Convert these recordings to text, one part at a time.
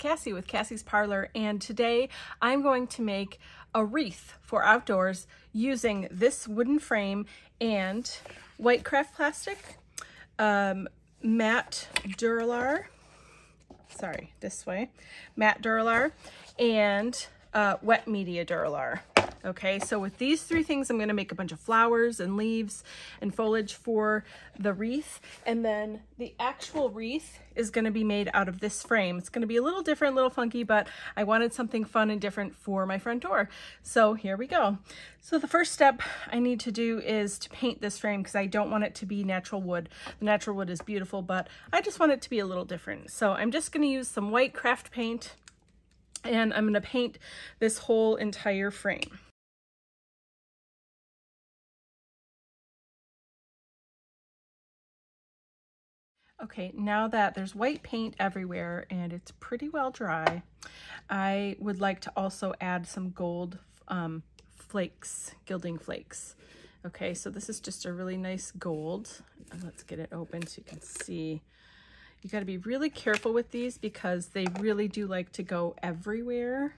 Kassy with Kassy's Parlor, and today I'm going to make a wreath for outdoors using this wooden frame and white craft plastic, matte Duralar, matte Duralar, and wet media Duralar. Okay, so with these three things, I'm going to make a bunch of flowers and leaves and foliage for the wreath. And then the actual wreath is going to be made out of this frame. It's going to be a little different, a little funky, but I wanted something fun and different for my front door. So here we go. So the first step I need to do is to paint this frame because I don't want it to be natural wood. The natural wood is beautiful, but I just want it to be a little different. So I'm just going to use some white craft paint, and I'm going to paint this whole entire frame. Okay, now that there's white paint everywhere and it's pretty well dry, I would like to also add some gold flakes, gilding flakes. Okay, so this is just a really nice gold. Let's get it open so you can see. You got to be really careful with these because they really do like to go everywhere,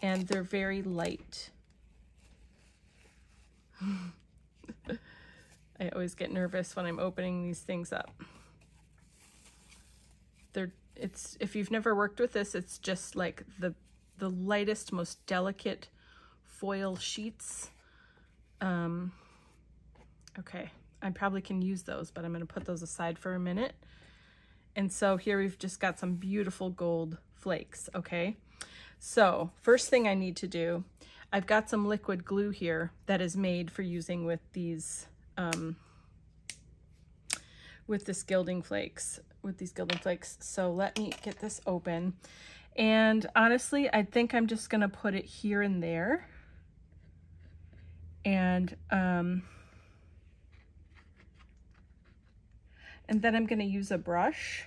and they're very light. I always get nervous when I'm opening these things up. If you've never worked with this, it's just like the lightest, most delicate foil sheets. Okay, I probably can use those, but I'm going to put those aside for a minute. And so here we've just got some beautiful gold flakes. Okay, so first thing I need to do, I've got some liquid glue here that is made for using with these with these gilding flakes. So let me get this open. And honestly, I think I'm just gonna put it here and there. And then I'm gonna use a brush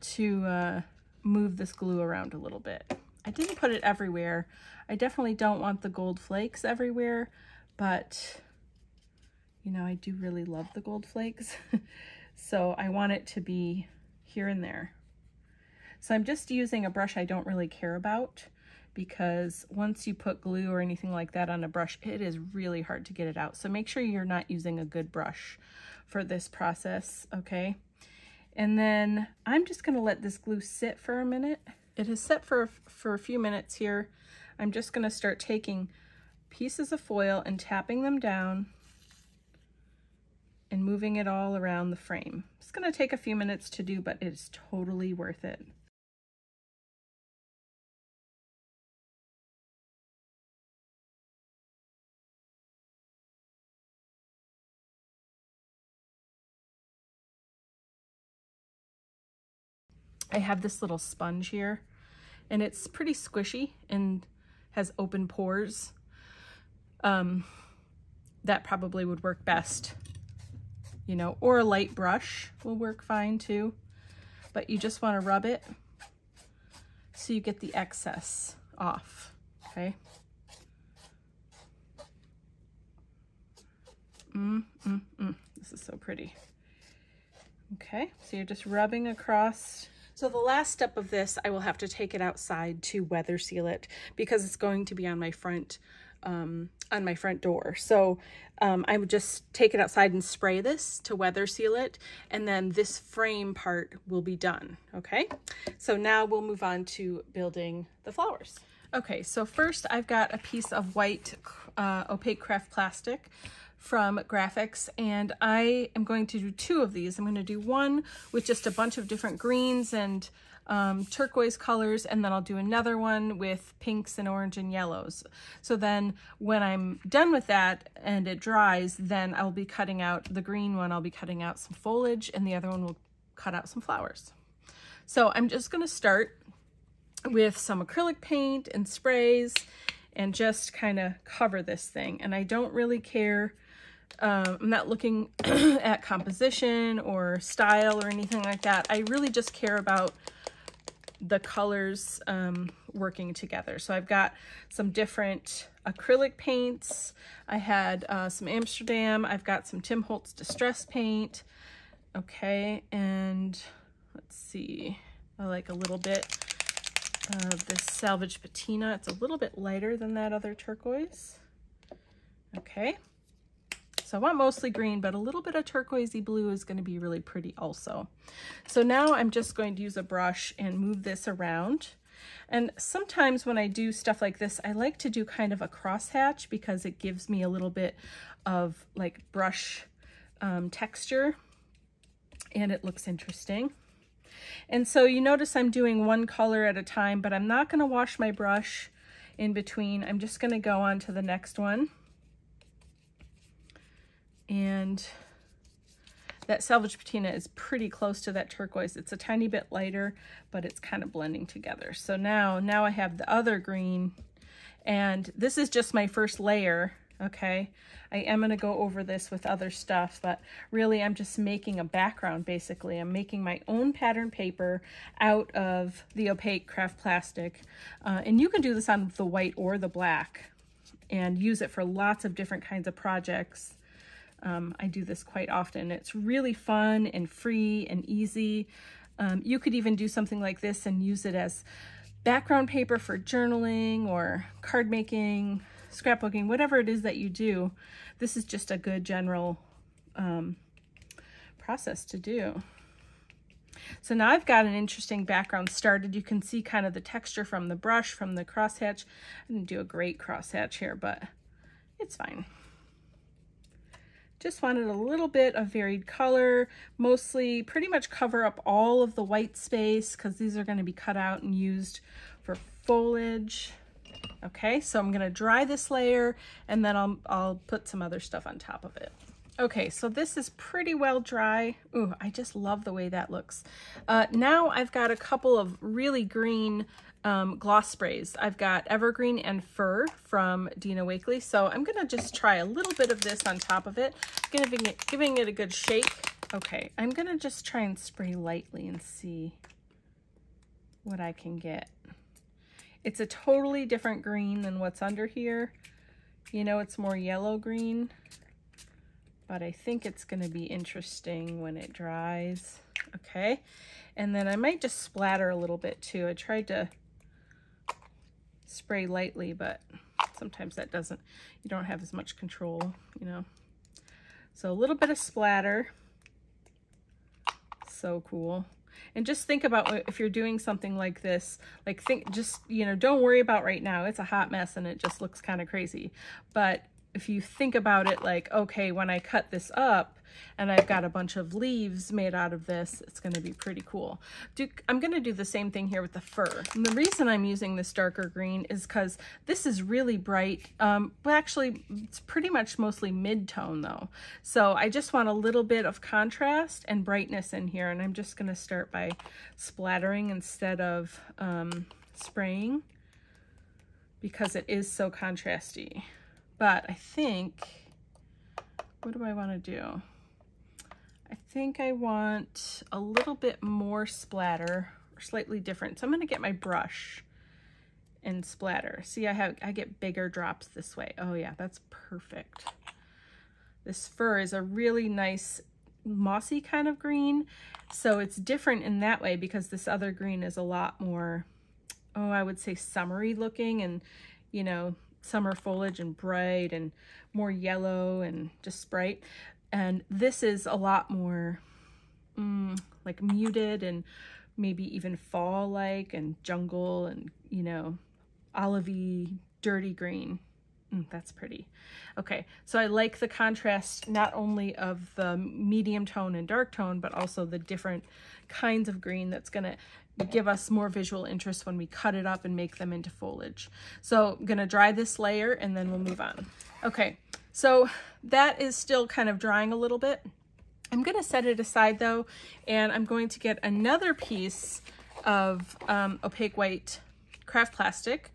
to move this glue around a little bit. I didn't put it everywhere. I definitely don't want the gold flakes everywhere, but you know, I do really love the gold flakes. So I want it to be here and there. So I'm just using a brush I don't really care about, because once you put glue or anything like that on a brush, it is really hard to get it out. So make sure you're not using a good brush for this process, okay? And then I'm just gonna let this glue sit for a minute. It has set for a few minutes here. I'm just gonna start taking pieces of foil and tapping them down and moving it all around the frame. It's gonna take a few minutes to do, but it's totally worth it. I have this little sponge here, and it's pretty squishy and has open pores. That probably would work best, you know, or a light brush will work fine too. But you just want to rub it so you get the excess off, okay? This is so pretty. Okay, so you're just rubbing across. So the last step of this, I will have to take it outside to weather seal it because it's going to be on my front door. So I would just take it outside and spray this to weather seal it, and then this frame part will be done. Okay, so now we'll move on to building the flowers. Okay, so first I've got a piece of white opaque craft plastic from Grafix, and I am going to do two of these. I'm going to do one with just a bunch of different greens and turquoise colors, and then I'll do another one with pinks and orange and yellows. So then when I'm done with that and it dries, then I'll be cutting out the green one, I'll be cutting out some foliage, and the other one will cut out some flowers. So I'm just going to start with some acrylic paint and sprays and just kind of cover this thing. And I don't really care. I'm not looking at composition or style or anything like that. I really just care about the colors working together. So I've got some different acrylic paints. I had some Amsterdam. I've got some Tim Holtz Distress paint. Okay, and let's see, I like a little bit of this salvage patina. It's a little bit lighter than that other turquoise. Okay, so I want mostly green, but a little bit of turquoisey blue is going to be really pretty also. So now I'm just going to use a brush and move this around. And sometimes when I do stuff like this, I like to do kind of a crosshatch because it gives me a little bit of like brush texture, and it looks interesting. And so you notice I'm doing one color at a time, but I'm not going to wash my brush in between. I'm just going to go on to the next one. And that salvage patina is pretty close to that turquoise. It's a tiny bit lighter, but it's kind of blending together. So now I have the other green, and this is just my first layer, okay? I am going to go over this with other stuff, but really I'm just making a background basically. I'm making my own pattern paper out of the opaque craft plastic. And you can do this on the white or the black and use it for lots of different kinds of projects. I do this quite often. It's really fun and free and easy. You could even do something like this and use it as background paper for journaling or card making, scrapbooking, whatever it is that you do. This is just a good general process to do. So now I've got an interesting background started. You can see kind of the texture from the brush, from the crosshatch. I didn't do a great crosshatch here, but it's fine. Just wanted a little bit of varied color, mostly pretty much cover up all of the white space because these are going to be cut out and used for foliage. Okay, so I'm going to dry this layer and then I'll put some other stuff on top of it. Okay, so this is pretty well dry. Ooh, I just love the way that looks. Now I've got a couple of really green gloss sprays. I've got Evergreen and Fur from Dina Wakley. So I'm going to just try a little bit of this on top of it, giving it a good shake. Okay, I'm going to just try and spray lightly and see what I can get. It's a totally different green than what's under here. You know, it's more yellow green, but I think it's going to be interesting when it dries. Okay, and then I might just splatter a little bit too. I tried to spray lightly, but sometimes that doesn't, you don't have as much control, you know. So a little bit of splatter. So cool. And just think about if you're doing something like this, like you know, don't worry about right now. It's a hot mess and it just looks kind of crazy. But if you think about it like, okay, when I cut this up and I've got a bunch of leaves made out of this, it's going to be pretty cool. I'm going to do the same thing here with the fur. And the reason I'm using this darker green is because this is really bright. Well, actually, it's pretty much mostly mid-tone though. So I just want a little bit of contrast and brightness in here. And I'm just going to start by splattering instead of spraying because it is so contrasty. But I think, what do I want to do? I think I want a little bit more splatter or slightly different. So I'm going to get my brush and splatter. See, I get bigger drops this way. Oh yeah, that's perfect. This fur is a really nice mossy kind of green. So it's different in that way because this other green is a lot more, oh, I would say summery looking and, you know, summer foliage and bright and more yellow and just bright. And this is a lot more like muted and maybe even fall-like and jungle and, you know, olivey, dirty green. That's pretty. Okay, so I like the contrast not only of the medium tone and dark tone, but also the different kinds of green that's gonna give us more visual interest when we cut it up and make them into foliage. So I'm gonna dry this layer and then we'll move on. Okay, so that is still kind of drying a little bit. I'm gonna set it aside though, and I'm going to get another piece of opaque white craft plastic.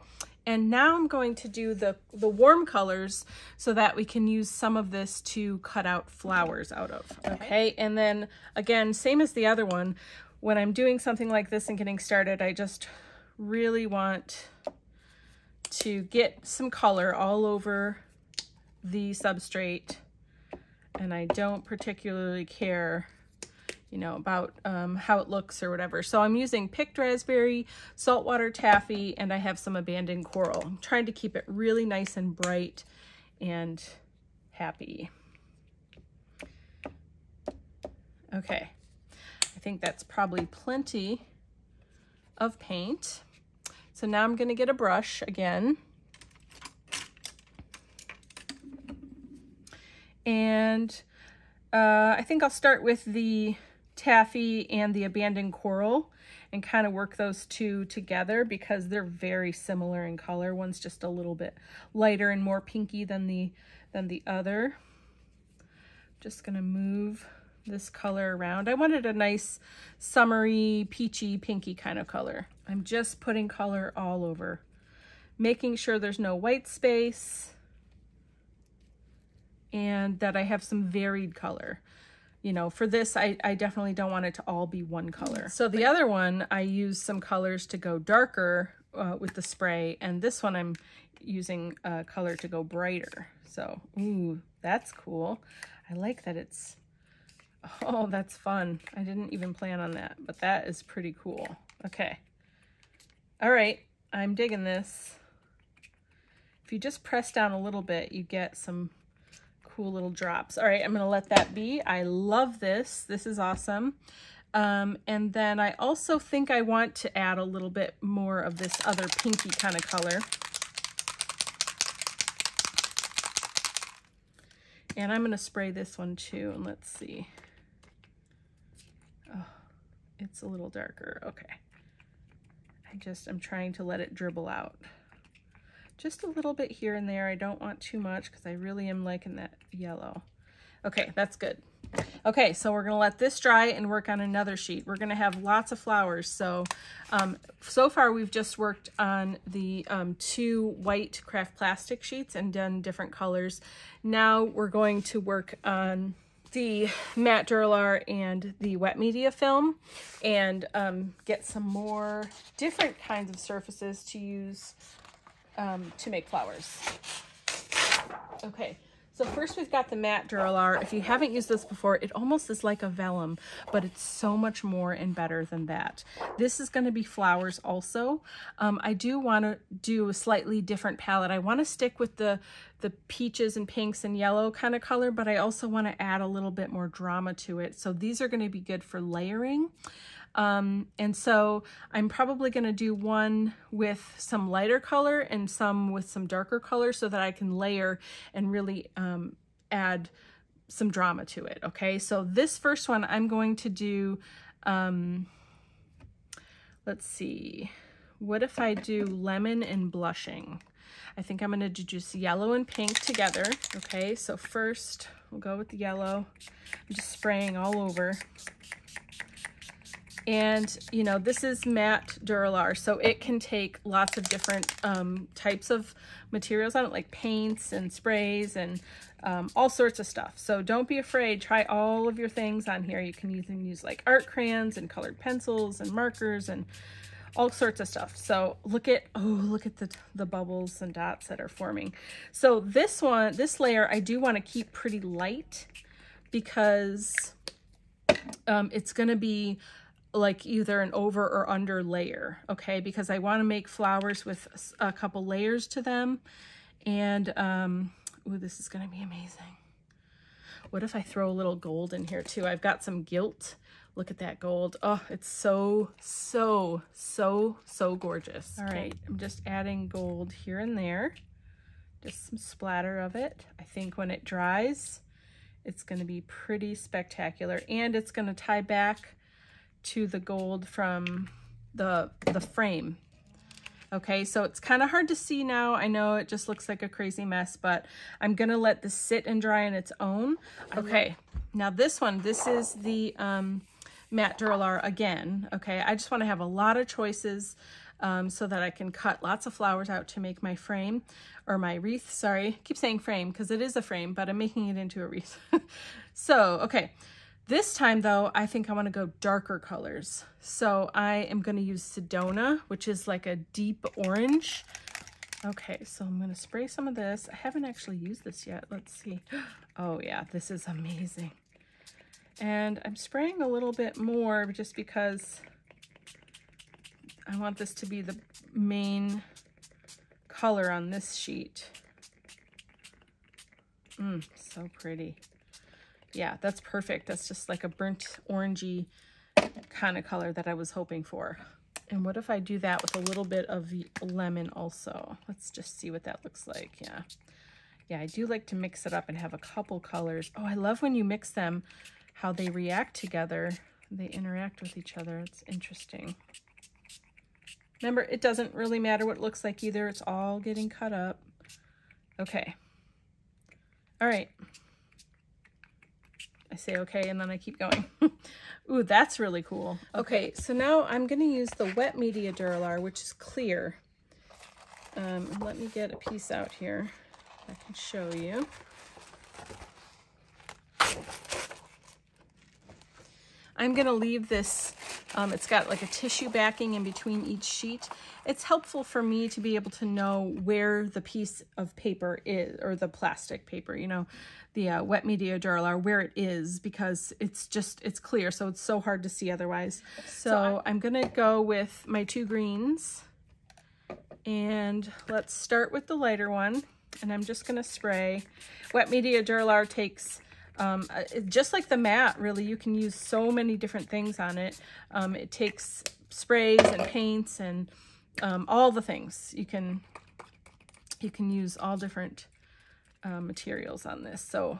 And now I'm going to do the warm colors so that we can use some of this to cut out flowers out of. Okay, and then again, same as the other one, when I'm doing something like this and getting started, I just really want to get some color all over the substrate. And I don't particularly care you know, about how it looks or whatever. So I'm using picked raspberry, saltwater taffy, and I have some abandoned coral. I'm trying to keep it really nice and bright and happy. Okay, I think that's probably plenty of paint. So now I'm going to get a brush again. And I think I'll start with the taffy and the abandoned coral and kind of work those two together because they're very similar in color. One's just a little bit lighter and more pinky than the other. Just gonna move this color around. I wanted a nice summery, peachy, pinky kind of color. I'm just putting color all over, making sure there's no white space and that I have some varied color. You know, for this, I definitely don't want it to all be one color. So the other one, I used some colors to go darker with the spray, and this one I'm using color to go brighter. So, ooh, that's cool. I like that it's, oh, that's fun. I didn't even plan on that, but that is pretty cool. Okay. All right, I'm digging this. If you just press down a little bit, you get some cool little drops. All right, I'm gonna let that be. I love this. This is awesome. And then I also think I want to add a little bit more of this other pinky kind of color. And I'm gonna spray this one too, and let's see. Oh, it's a little darker. Okay. I'm trying to let it dribble out. Just a little bit here and there. I don't want too much because I really am liking that yellow. Okay, that's good. Okay, so we're gonna let this dry and work on another sheet. We're gonna have lots of flowers. So, so far we've just worked on the 2 white craft plastic sheets and done different colors. Now we're going to work on the matte Dura-Lar and the wet media film and get some more different kinds of surfaces to use to make flowers. Okay, so first we've got the matte Dura-Lar. If you haven't used this before, it almost is like a vellum, but it's so much more and better than that. This is going to be flowers also. I do want to do a slightly different palette. I want to stick with the peaches and pinks and yellow kind of color, but I also want to add a little bit more drama to it. So these are going to be good for layering. And so I'm probably going to do one with some lighter color and some with some darker color so that I can layer and really add some drama to it. Okay, so this first one I'm going to do, let's see, what if I do lemon and blushing? I think I'm going to do just yellow and pink together. Okay, so first we'll go with the yellow. I'm just spraying all over. And, you know, this is matte Dura-Lar, so it can take lots of different types of materials on it, like paints and sprays and all sorts of stuff. So don't be afraid. Try all of your things on here. You can even use like art crayons and colored pencils and markers and all sorts of stuff. So look at the bubbles and dots that are forming. So this layer, I do want to keep pretty light because it's going to be like either an over or under layer, okay? Because I want to make flowers with a couple layers to them. And, ooh, this is going to be amazing. What if I throw a little gold in here too? I've got some gilt. Look at that gold. Oh, it's so, so, so, so gorgeous. All right, I'm just adding gold here and there. Just some splatter of it. I think when it dries, it's going to be pretty spectacular. And it's going to tie back to the gold from the frame. Okay, so it's kind of hard to see now. I know it just looks like a crazy mess, but I'm gonna let this sit and dry on its own. Okay, now this is the matte Dura-Lar again. Okay, I just want to have a lot of choices so that I can cut lots of flowers out to make my frame, or my wreath. Sorry, I keep saying frame because it is a frame, but I'm making it into a wreath. So, okay. This time though, I think I want to go darker colors. So I am going to use Sedona, which is like a deep orange. Okay, so I'm going to spray some of this. I haven't actually used this yet. Let's see. Oh yeah, this is amazing. And I'm spraying a little bit more just because I want this to be the main color on this sheet. So pretty. Yeah, that's perfect. That's just like a burnt orangey kind of color that I was hoping for. And what if I do that with a little bit of lemon also? Let's just see what that looks like. Yeah. Yeah, I do like to mix it up and have a couple colors. Oh, I love when you mix them, how they react together. They interact with each other. It's interesting. Remember, it doesn't really matter what it looks like either. It's all getting cut up. Okay. All right. I say okay, and then I keep going. Ooh, that's really cool. Okay, so now I'm going to use the wet media Duralar, which is clear. Let me get a piece out here. I can show you. I'm going to leave this, it's got like a tissue backing in between each sheet. It's helpful for me to be able to know where the piece of paper is, or the plastic paper, you know, the wet media Duralar, where it is, because it's clear, so it's so hard to see otherwise. So I'm going to go with my 2 greens, and let's start with the lighter one. And I'm just going to spray. Wet media Duralar takes, just like the matte, really, you can use so many different things on it. It takes sprays and paints and all the things. You can use all different materials on this. So,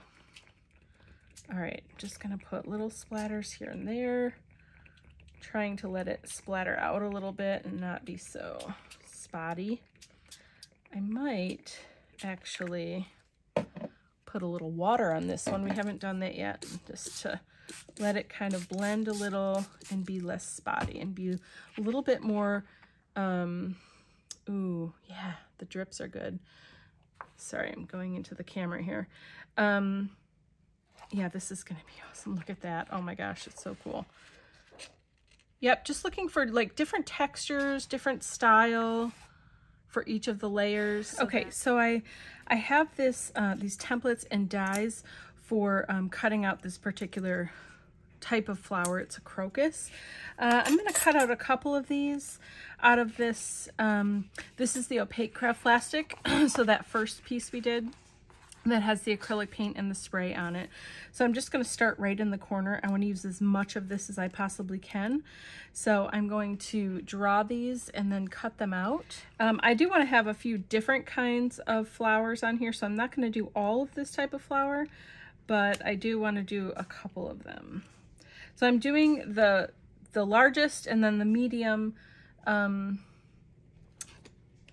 all right, just going to put little splatters here and there, trying to let it splatter out a little bit and not be so spotty. I might actually put a little water on this one. We haven't done that yet, just to let it kind of blend a little and be less spotty and be a little bit more, ooh, yeah, the drips are good. Sorry, I'm going into the camera here. Yeah, this is gonna be awesome. Look at that. Oh my gosh, it's so cool. Yep, just looking for like different textures, different style for each of the layers. Okay, so I have this these templates and dies for cutting out this particular type of flower. It's a crocus. I'm going to cut out a couple of these out of this. This is the opaque craft plastic. So that first piece we did that has the acrylic paint and the spray on it. So I'm just going to start right in the corner. I want to use as much of this as I possibly can. So I'm going to draw these and then cut them out. I do want to have a few different kinds of flowers on here, so I'm not going to do all of this type of flower, but I do want to do a couple of them. So I'm doing the largest and then the medium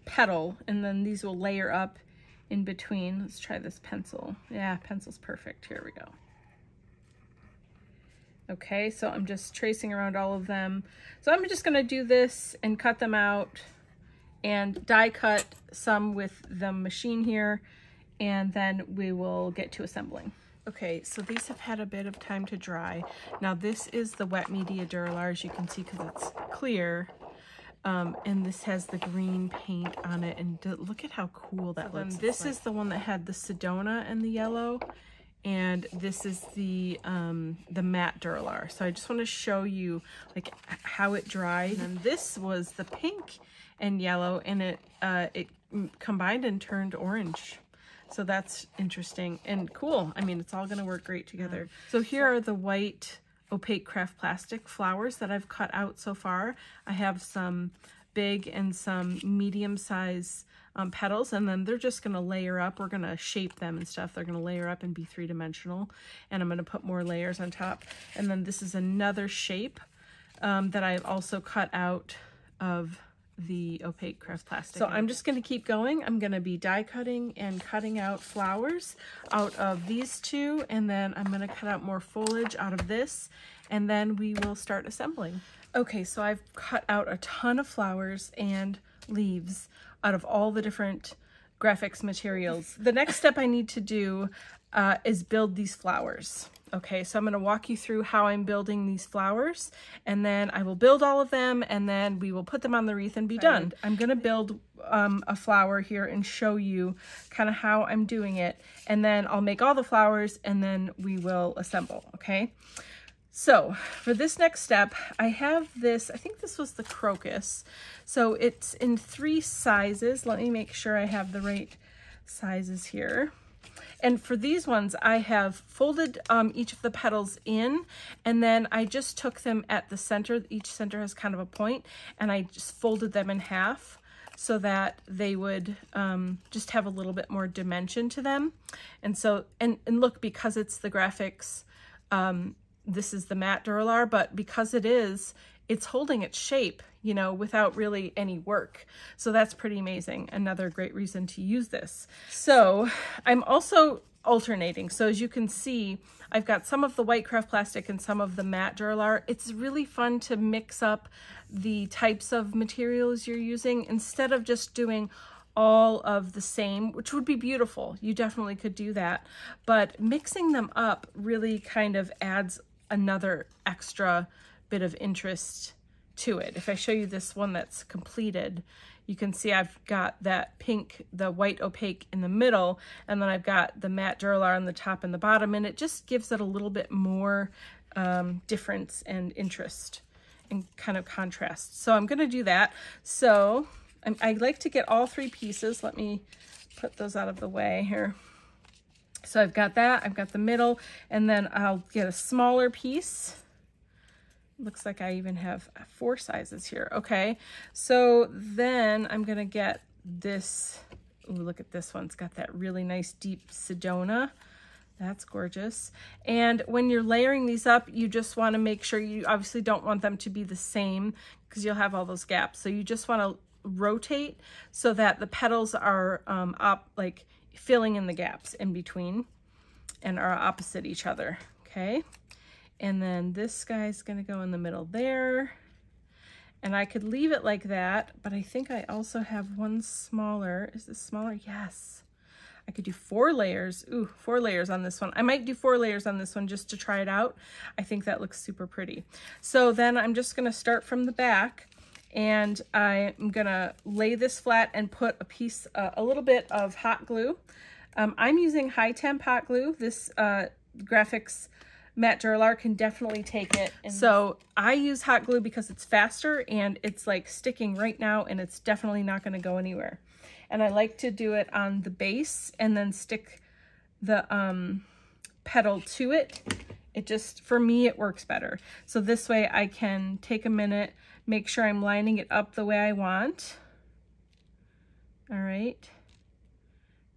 petal, and then these will layer up in between. Let's try this pencil. Yeah, pencil's perfect. Here we go. Okay, so I'm just tracing around all of them. So I'm just going to do this and cut them out and die cut some with the machine here, and then we will get to assembling. Okay, so these have had a bit of time to dry. Now this is the wet media Duralar, as you can see, because it's clear. And this has the green paint on it, and look at how cool that looks. This is the one that had the Sedona and the yellow, and this is the matte Duralar. So I just want to show you like how it dried. And this was the pink and yellow, and it combined and turned orange. So that's interesting and cool. I mean, it's all going to work great together. So here are the white opaque craft plastic flowers that I've cut out so far. I have some big and some medium size petals, and then they're just going to layer up. We're going to shape them and stuff. They're going to layer up and be 3-dimensional, and I'm going to put more layers on top. And then this is another shape that I've also cut out of the opaque craft plastic. So I'm just going to keep going. I'm going to be die cutting and cutting out flowers out of these two, and then I'm going to cut out more foliage out of this, and then we will start assembling. Okay, so I've cut out a ton of flowers and leaves out of all the different graphics materials. The next step I need to do is build these flowers. Okay, so I'm going to walk you through how I'm building these flowers, and then I will build all of them, and then we will put them on the wreath and be done. I'm going to build a flower here and show you kind of how I'm doing it, and then I'll make all the flowers, and then we will assemble, okay? So for this next step, I have this, I think this was the Crocus. So it's in 3 sizes. Let me make sure I have the right sizes here. And for these ones, I have folded each of the petals in, and then I just took them at the center. Each center has kind of a point, and I just folded them in half so that they would just have a little bit more dimension to them. And so, and look, because it's the Grafix, this is the matte Dura-Lar, but because it's holding its shape, you know, without really any work. So that's pretty amazing. Another great reason to use this. So I'm also alternating. So as you can see, I've got some of the white craft plastic and some of the matte Dura-Lar. It's really fun to mix up the types of materials you're using instead of just doing all of the same, which would be beautiful. You definitely could do that. But mixing them up really kind of adds another extra bit of interest to it. If I show you this one that's completed, you can see I've got that pink, the white opaque in the middle, and then I've got the matte Dura-Lar on the top and the bottom, and it just gives it a little bit more difference and interest and kind of contrast. So I'm going to do that. So I like to get all 3 pieces. Let me put those out of the way here. So I've got that, I've got the middle, and then I'll get a smaller piece. Looks like I even have 4 sizes here. Okay, so then I'm gonna get this. Ooh, look at this one. It's got that really nice deep Sedona. That's gorgeous. And when you're layering these up, you just want to make sure, you obviously don't want them to be the same because you'll have all those gaps. So you just want to rotate so that the petals are like filling in the gaps in between and are opposite each other. Okay, and then this guy's gonna go in the middle there, and I could leave it like that, but I think I also have one smaller. Is this smaller? Yes. I could do 4 layers. Ooh, 4 layers on this one. I might do 4 layers on this one just to try it out. I think that looks super pretty. So then I'm just gonna start from the back, and I'm gonna lay this flat and put a piece, a little bit of hot glue. I'm using high temp hot glue. This Grafix matte Dura-Lar can definitely take it. And so I use hot glue because it's faster and it's like sticking right now, and it's definitely not gonna go anywhere. And I like to do it on the base and then stick the petal to it. It just, for me, it works better. So this way I can take a minute, make sure I'm lining it up the way I want. All right.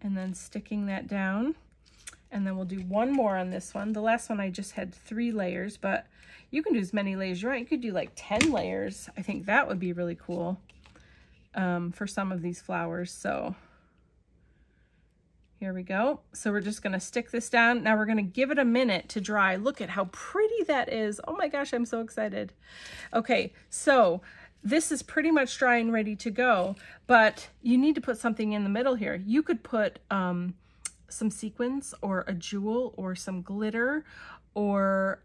And then sticking that down. And then we'll do one more on this one. The last one I just had 3 layers, but you can do as many layers you want. You could do like 10 layers. I think that would be really cool for some of these flowers. So here we go. So we're just gonna stick this down. Now we're gonna give it a minute to dry. Look at how pretty that is. Oh my gosh, I'm so excited. Okay, so this is pretty much dry and ready to go, but you need to put something in the middle here. You could put some sequins or a jewel or some glitter or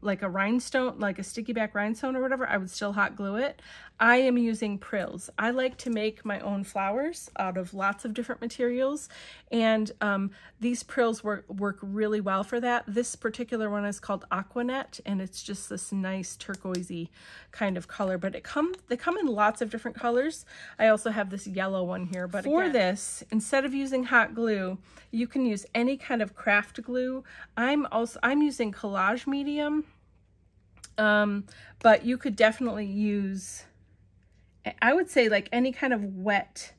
like a rhinestone, like a sticky back rhinestone or whatever. I would still hot glue it. I am using Prills. I like to make my own flowers out of lots of different materials, and these Prills work really well for that. This particular one is called Aquanet, and it's just this nice turquoisey kind of color, but they come in lots of different colors. I also have this yellow one here, but for this, instead of using hot glue, you can use any kind of craft glue. I'm using collage medium, but you could definitely use, I would say, like any kind of wet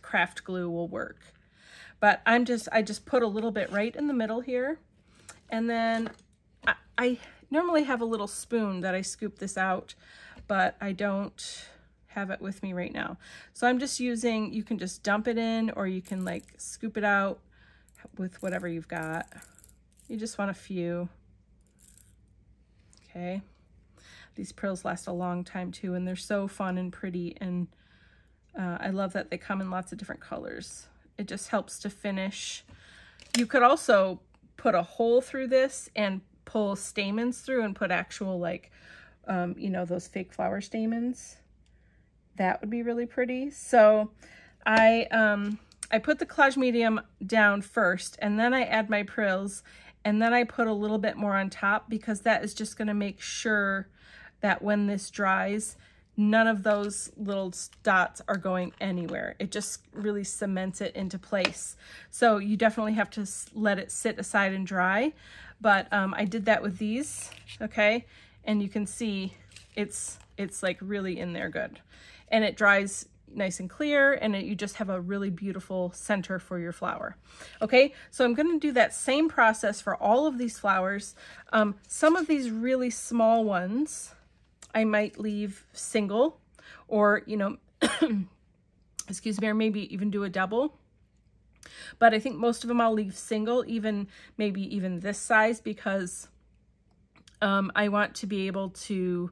craft glue will work. But I just put a little bit right in the middle here, and then I normally have a little spoon that I scoop this out, but I don't have it with me right now. So I'm just using, you can just dump it in, or you can like scoop it out with whatever you've got. You just want a few. Okay. These Prills last a long time too, and they're so fun and pretty, and I love that they come in lots of different colors. It just helps to finish. You could also put a hole through this and pull stamens through and put actual, like, you know, those fake flower stamens. That would be really pretty. So I put the collage medium down first, and then I add my Prills, and then I put a little bit more on top, because that is just going to make sure that when this dries, none of those little dots are going anywhere. It just really cements it into place. So you definitely have to let it sit aside and dry. But I did that with these, okay? And you can see it's like really in there good. And it dries nice and clear, and you just have a really beautiful center for your flower. Okay, so I'm going to do that same process for all of these flowers. Some of these really small ones I might leave single, or, you know, excuse me, or maybe even do a double. But I think most of them I'll leave single, maybe even this size, because I want to be able to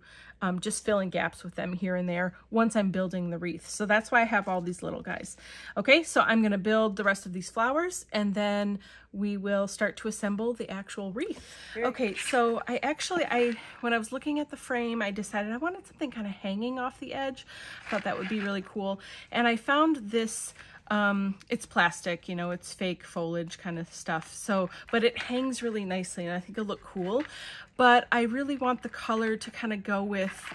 just fill in gaps with them here and there once I'm building the wreath. So that's why I have all these little guys. Okay, so I'm going to build the rest of these flowers, and then we will start to assemble the actual wreath. Okay, so when I was looking at the frame, I decided I wanted something kind of hanging off the edge. I thought that would be really cool. And I found this, it's plastic, you know, it's fake foliage kind of stuff. So, but it hangs really nicely, and I think it'll look cool. But I really want the color to kind of go with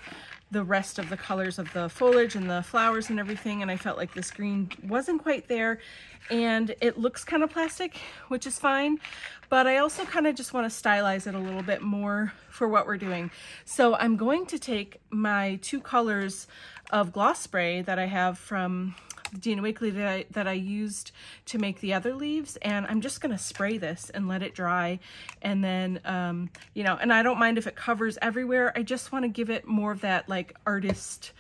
the rest of the colors of the foliage and the flowers and everything, and I felt like this green wasn't quite there, and it looks kind of plastic, which is fine, but I also kind of just want to stylize it a little bit more for what we're doing. So I'm going to take my 2 colors of gloss spray that I have from Dina Wakley that I used to make the other leaves, and I'm just gonna spray this and let it dry. And then you know, and I don't mind if it covers everywhere. I just want to give it more of that like artist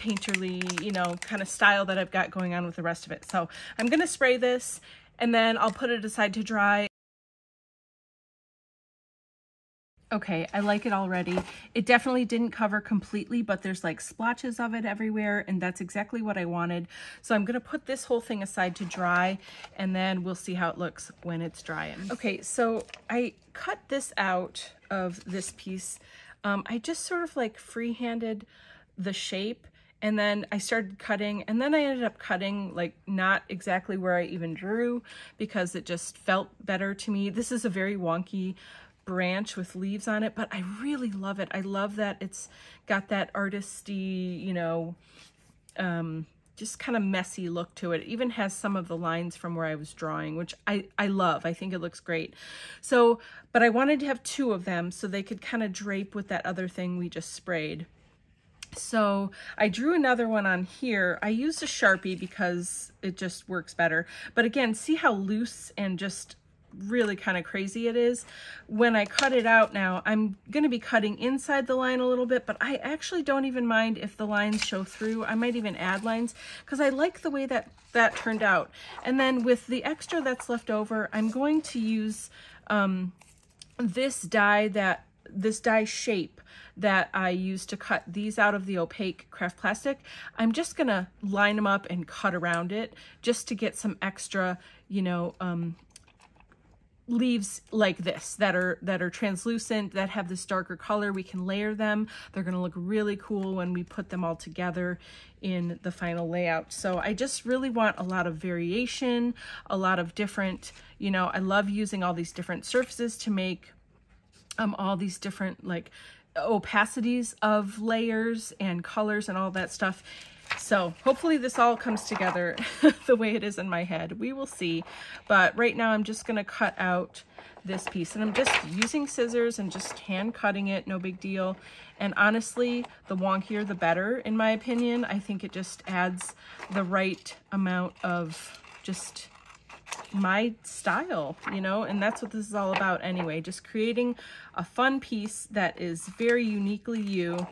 painterly, you know, kind of style that I've got going on with the rest of it. So I'm gonna spray this, and then I'll put it aside to dry. Okay, I like it already. It definitely didn't cover completely, but there's like splotches of it everywhere, and that's exactly what I wanted. So I'm gonna put this whole thing aside to dry, and then we'll see how it looks when it's drying. Okay, so I cut this out of this piece. I just sort of like free-handed the shape, and then I started cutting, and then I ended up cutting like not exactly where I even drew, because it just felt better to me. This is a very wonky branch with leaves on it, but I really love it. I love that it's got that artisty, you know, just kind of messy look to it. It even has some of the lines from where I was drawing, which I love. I think it looks great. So, but I wanted to have 2 of them so they could kind of drape with that other thing we just sprayed. So I drew another one on here. I used a Sharpie because it just works better. But again, see how loose and just really kind of crazy it is. When I cut it out now, I'm going to be cutting inside the line a little bit, but I actually don't even mind if the lines show through. I might even add lines because I like the way that turned out. And then with the extra that's left over, I'm going to use this die shape that I used to cut these out of the opaque craft plastic. I'm just gonna line them up and cut around it just to get some extra, you know, leaves like this that are translucent, that have this darker color. We can layer them. They're going to look really cool when we put them all together in the final layout. So I just really want a lot of variation, a lot of different, you know, I love using all these different surfaces to make all these different like opacities of layers and colors and all that stuff. So hopefully this all comes together the way it is in my head. We will see. But right now I'm just going to cut out this piece, and I'm just using scissors and just hand cutting it. No big deal. And honestly, the wonkier the better, in my opinion. I think it just adds the right amount of just my style, you know, and that's what this is all about anyway. Just creating a fun piece that is very uniquely you.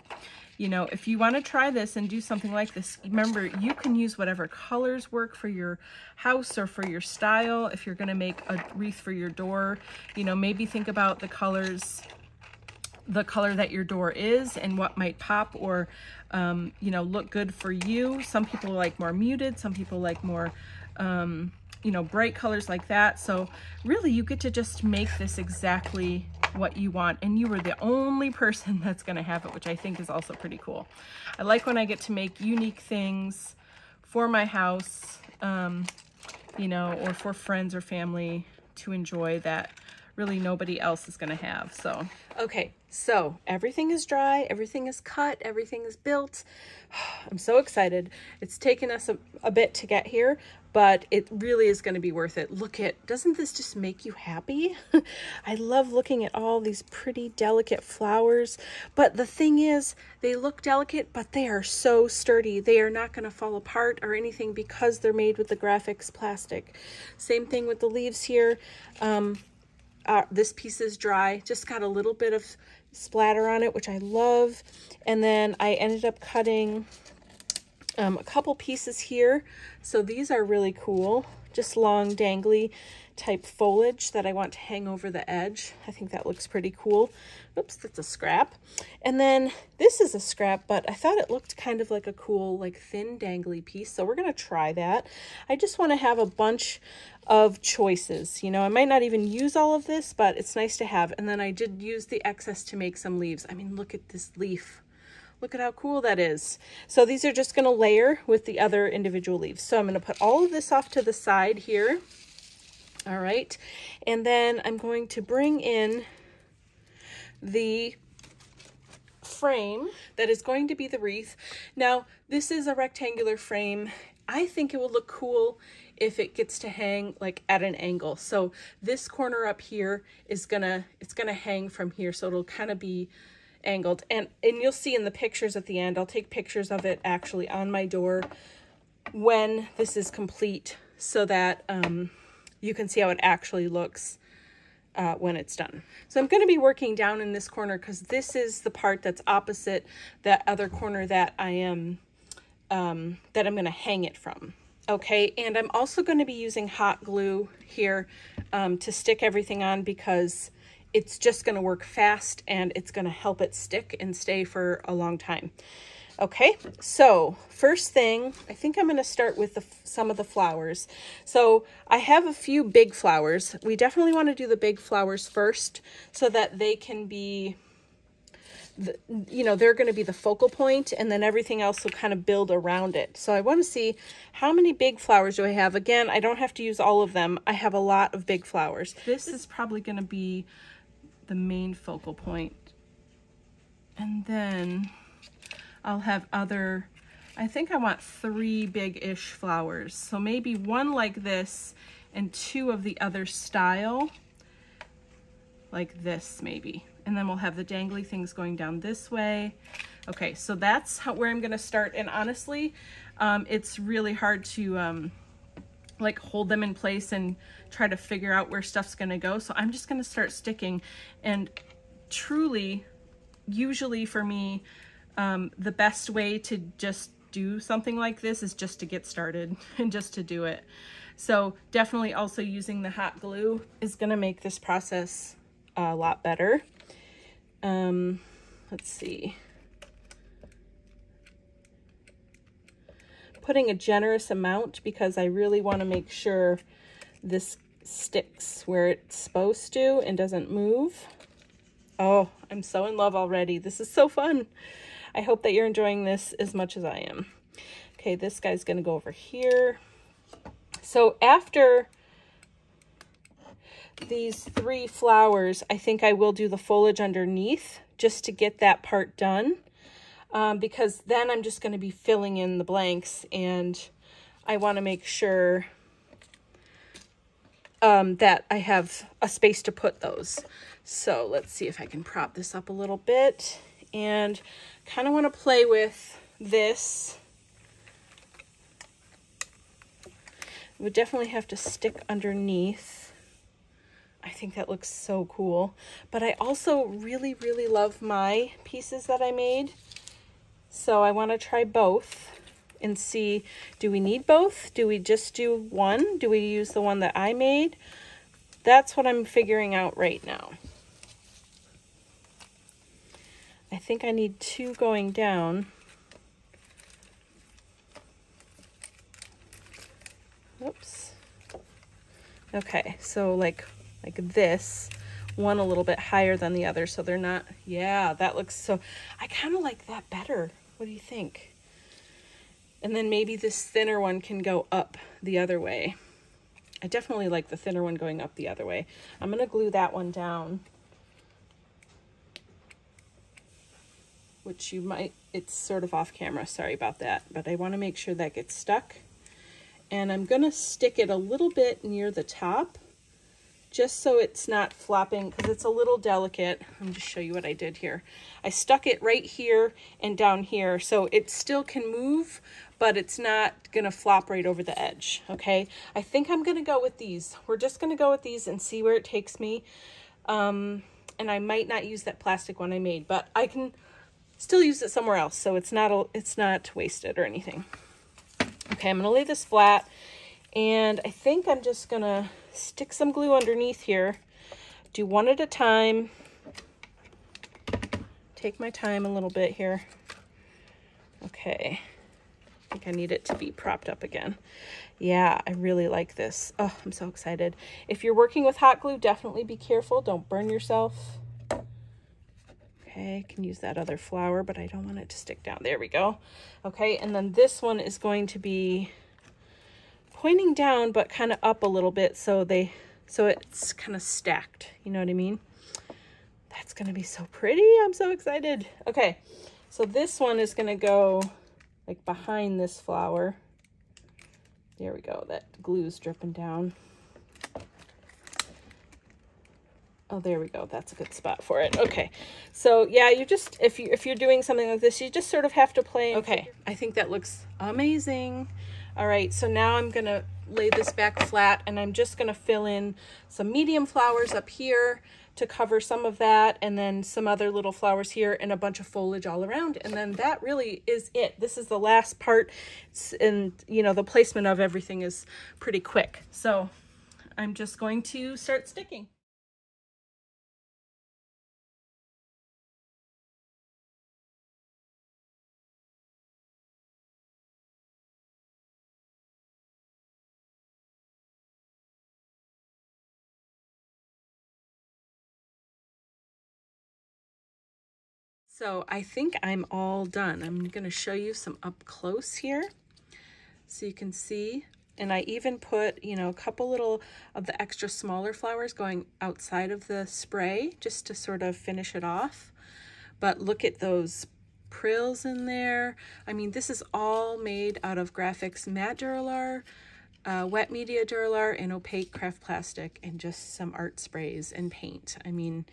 You know, if you want to try this and do something like this, remember, you can use whatever colors work for your house or for your style. If you're going to make a wreath for your door, you know, maybe think about the colors, the color that your door is and what might pop or, you know, look good for you. Some people like more muted, some people like more, you know, bright colors like that. So really you get to just make this exactly what you want, and you are the only person that's going to have it, which I think is also pretty cool. I like when I get to make unique things for my house, you know, or for friends or family to enjoy that really nobody else is going to have. So, okay, so everything is dry, everything is cut, everything is built. I'm so excited. It's taken us a bit to get here, but it really is going to be worth it. Look at, doesn't this just make you happy? I love looking at all these pretty delicate flowers, but the thing is, they look delicate, but they are so sturdy. They are not going to fall apart or anything because they're made with the Grafix plastic. Same thing with the leaves here. This piece is dry, just got a little bit of splatter on it, which I love. And then I ended up cutting a couple pieces here. So these are really cool, just long dangly type foliage that I want to hang over the edge. I think that looks pretty cool. Oops, that's a scrap. And then this is a scrap, but I thought it looked kind of like a cool, like thin dangly piece. So we're going to try that. I just want to have a bunch of choices. You know, I might not even use all of this, but it's nice to have. And then I did use the excess to make some leaves. I mean, look at this leaf. Look at how cool that is. So these are just going to layer with the other individual leaves. So I'm going to put all of this off to the side here. All right. And then I'm going to bring in the frame that is going to be the wreath. Now, this is a rectangular frame. I think it will look cool if it gets to hang like at an angle. So this corner up here is it's gonna hang from here. So it'll kind of be angled. And you'll see in the pictures at the end, I'll take pictures of it actually on my door when this is complete so that you can see how it actually looks when it's done. So I'm going to be working down in this corner because this is the part that's opposite that other corner that I'm going to hang it from. Okay, and I'm also going to be using hot glue here to stick everything on because it's just going to work fast and it's going to help it stick and stay for a long time. Okay, so first thing, I think I'm going to start with some of the flowers. So I have a few big flowers. We definitely want to do the big flowers first so that they can be, they're going to be the focal point, and then everything else will kind of build around it. So I want to see how many big flowers do I have. Again, I don't have to use all of them. I have a lot of big flowers. This is probably going to be the main focal point. And then I'll have I think I want 3 big-ish flowers. So maybe 1 like this and 2 of the other style, like this maybe. And then we'll have the dangly things going down this way. Okay, so that's where I'm gonna start. And honestly, it's really hard to like hold them in place and try to figure out where stuff's gonna go. So I'm just gonna start sticking. And truly, usually for me, the best way to just do something like this is just to get started and just to do it. So definitely also using the hot glue is going to make this process a lot better. Let's see. Putting a generous amount because I really want to make sure this sticks where it's supposed to and doesn't move. Oh, I'm so in love already. This is so fun. I hope that you're enjoying this as much as I am. Okay, this guy's gonna go over here. So after these 3 flowers, I think I will do the foliage underneath just to get that part done. Because then I'm just gonna be filling in the blanks and I wanna make sure that I have a space to put those. So let's see if I can prop this up a little bit. And kind of want to play with this. It would definitely have to stick underneath. I think that looks so cool. But I also really, really love my pieces that I made. So I want to try both and see, do we need both? Do we just do one? Do we use the one that I made? That's what I'm figuring out right now. I think I need 2 going down. Oops. Okay, so like this, one a little bit higher than the other, so they're not, yeah, that looks so, I kind of like that better. What do you think? And then maybe this thinner one can go up the other way. I definitely like the thinner one going up the other way. I'm going to glue that one down, which you might, it's sort of off camera, sorry about that, but I want to make sure that gets stuck. And I'm going to stick it a little bit near the top, just so it's not flopping, because it's a little delicate. Let me just show you what I did here. I stuck it right here and down here, so it still can move, but it's not gonna flop right over the edge, okay? I think I'm gonna go with these. We're just gonna go with these and see where it takes me. And I might not use that plastic one I made, but I can still use it somewhere else, so it's not wasted or anything. Okay, I'm gonna lay this flat, and I think I'm just gonna stick some glue underneath here. Do one at a time. Take my time a little bit here. Okay. I think I need it to be propped up again. Yeah, I really like this. Oh, I'm so excited. If you're working with hot glue, definitely be careful. Don't burn yourself. Okay, I can use that other flower, but I don't want it to stick down. There we go. Okay, and then this one is going to be pointing down, but kind of up a little bit, so it's kind of stacked. You know what I mean? That's going to be so pretty. I'm so excited. Okay, so this one is going to go like behind this flower. There we go. That glue's dripping down. Oh, there we go. That's a good spot for it. Okay. So yeah, you just, if you're doing something like this, you just sort of have to play. Okay. I think that looks amazing. All right. So now I'm going to lay this back flat, and I'm just going to fill in some medium flowers up here to cover some of that, and then some other little flowers here and a bunch of foliage all around. And then that really is it. This is the last part, and you know, the placement of everything is pretty quick. So I'm just going to start sticking. So I think I'm all done. I'm going to show you some up close here so you can see. And I even put, you know, a couple little of the extra smaller flowers going outside of the spray just to sort of finish it off. But look at those Prills in there. I mean, this is all made out of Grafix matte Duralar, wet media Duralar, and opaque craft plastic, and just some art sprays and paint. I mean,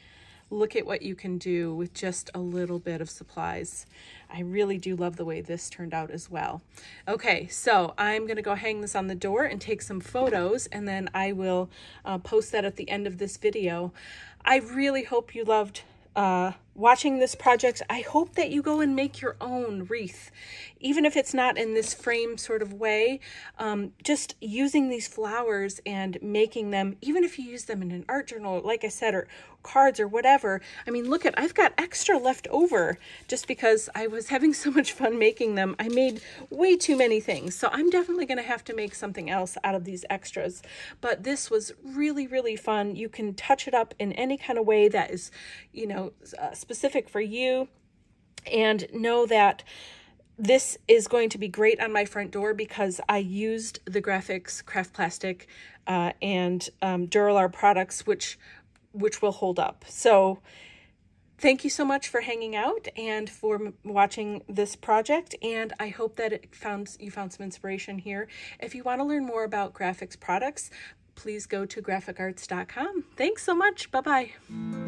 look at what you can do with just a little bit of supplies. I really do love the way this turned out as well. Okay, so I'm gonna go hang this on the door and take some photos, and then I will post that at the end of this video. I really hope you loved watching this project. I hope that you go and make your own wreath, even if it's not in this frame sort of way. Just using these flowers and making them, even if you use them in an art journal, like I said, or cards or whatever. I mean, look at, I've got extra left over just because I was having so much fun making them. I made way too many things, so I'm definitely going to have to make something else out of these extras. But this was really, really fun. You can touch it up in any kind of way that is, you know, specific for you, and know that this is going to be great on my front door because I used the Grafix craft plastic and Dura-Lar products, which will hold up. So thank you so much for hanging out and for watching this project, and I hope that you found some inspiration here. If you want to learn more about Grafix products, please go to graphicarts.com. Thanks so much. Bye-bye.